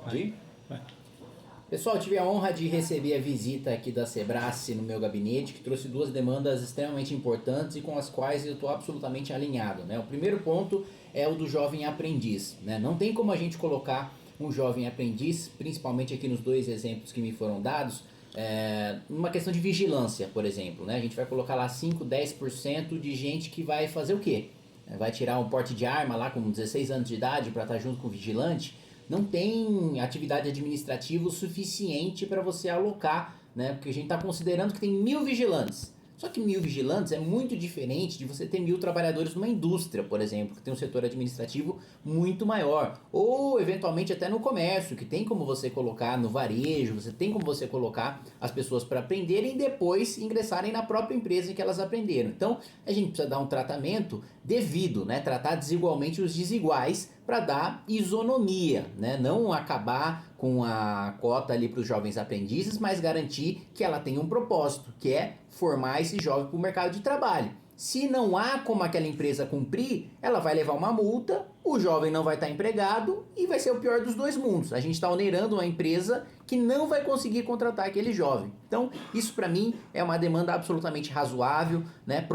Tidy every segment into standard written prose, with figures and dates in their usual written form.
Pode ir? Vai. Pessoal, eu tive a honra de receber a visita aqui da Sebrae no meu gabinete, que trouxe duas demandas extremamente importantes e com as quais eu estou absolutamente alinhado, né? O primeiro ponto é o do jovem aprendiz, né? Não tem como a gente colocar um jovem aprendiz, principalmente aqui nos dois exemplos que me foram dados, numa questão de vigilância, por exemplo, né? A gente vai colocar lá 5, 10% de gente que vai fazer o quê? Vai tirar um porte de arma lá com 16 anos de idade para estar junto com o vigilante. Não tem atividade administrativa o suficiente para você alocar, né? Porque a gente está considerando que tem 1.000 vigilantes. Só que 1.000 vigilantes é muito diferente de você ter 1.000 trabalhadores numa indústria, por exemplo, que tem um setor administrativo muito maior. Ou, eventualmente, até no comércio, que tem como você colocar no varejo, você tem como você colocar as pessoas para aprenderem e depois ingressarem na própria empresa em que elas aprenderam. Então, a gente precisa dar um tratamento devido, né? Tratar desigualmente os desiguais para dar isonomia, né? Não acabar com a cota ali para os jovens aprendizes, mas garantir que ela tenha um propósito, que é formar esse jovem para o mercado de trabalho. Se não há como aquela empresa cumprir, ela vai levar uma multa, o jovem não vai estar empregado e vai ser o pior dos dois mundos. A gente está onerando uma empresa que não vai conseguir contratar aquele jovem. Então, isso para mim é uma demanda absolutamente razoável, né?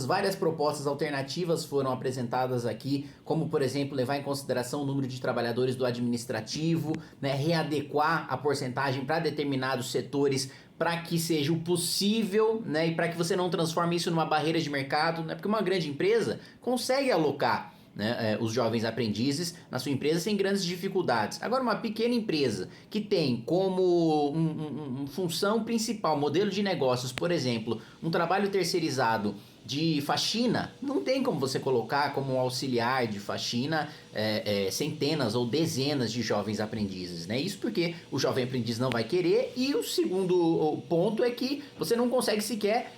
Várias propostas alternativas foram apresentadas aqui, como por exemplo, levar em consideração o número de trabalhadores do administrativo, né? Readequar a porcentagem para determinados setores para que seja o possível, né? E para que você não transforme isso numa barreira de mercado, né? Porque uma grande empresa consegue alocar, né, os jovens aprendizes na sua empresa sem grandes dificuldades. Agora, uma pequena empresa que tem como função principal, modelo de negócios, por exemplo, um trabalho terceirizado de faxina, não tem como você colocar como um auxiliar de faxina centenas ou dezenas de jovens aprendizes, né? Isso porque o jovem aprendiz não vai querer, e o segundo ponto é que você não consegue sequer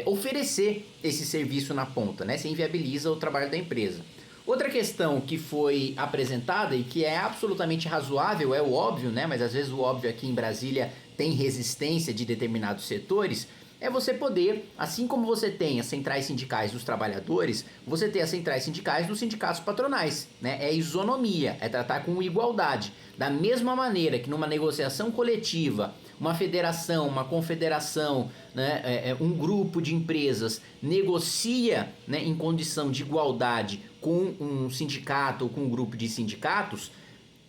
oferecer esse serviço na ponta, né? Você inviabiliza o trabalho da empresa. Outra questão que foi apresentada e que é absolutamente razoável, é o óbvio, né? Mas às vezes o óbvio aqui em Brasília tem resistência de determinados setores, é você poder, assim como você tem as centrais sindicais dos trabalhadores, você ter as centrais sindicais dos sindicatos patronais, né? É isonomia, é tratar com igualdade. Da mesma maneira que numa negociação coletiva, uma federação, uma confederação, né, um grupo de empresas negocia, né, em condição de igualdade com um sindicato ou com um grupo de sindicatos,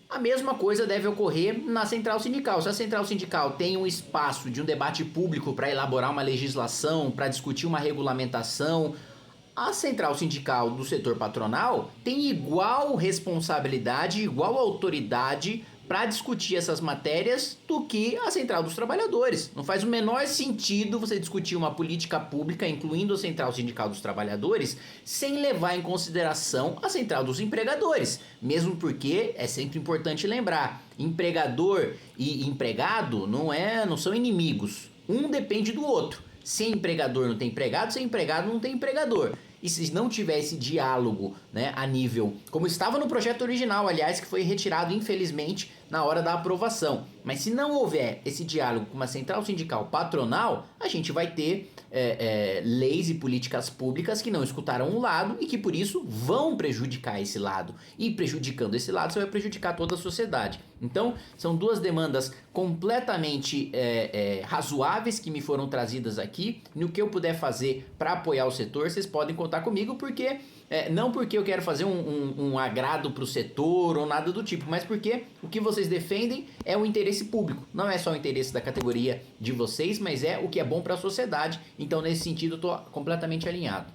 a mesma coisa deve ocorrer na central sindical. Se a central sindical tem um espaço de um debate público para elaborar uma legislação, para discutir uma regulamentação, a central sindical do setor patronal tem igual responsabilidade, igual autoridade para discutir essas matérias do que a central dos trabalhadores. Não faz o menor sentido você discutir uma política pública, incluindo a central sindical dos trabalhadores, sem levar em consideração a central dos empregadores. Mesmo porque é sempre importante lembrar, empregador e empregado não são inimigos. Um depende do outro. Sem empregador não tem empregado, sem empregado não tem empregador. E se não tiver esse diálogo, né, a nível, como estava no projeto original, aliás, que foi retirado infelizmente na hora da aprovação, mas se não houver esse diálogo com uma central sindical patronal, a gente vai ter leis e políticas públicas que não escutaram um lado e que por isso vão prejudicar esse lado. E prejudicando esse lado, você vai prejudicar toda a sociedade. Então, são duas demandas completamente razoáveis que me foram trazidas aqui. No que eu puder fazer para apoiar o setor, vocês podem contar comigo, porque não porque eu quero fazer um agrado para o setor ou nada do tipo, mas porque o que vocês defendem é o interesse público. Não é só o interesse da categoria de vocês, mas é o que é bom para a sociedade. Então, nesse sentido, eu estou completamente alinhado.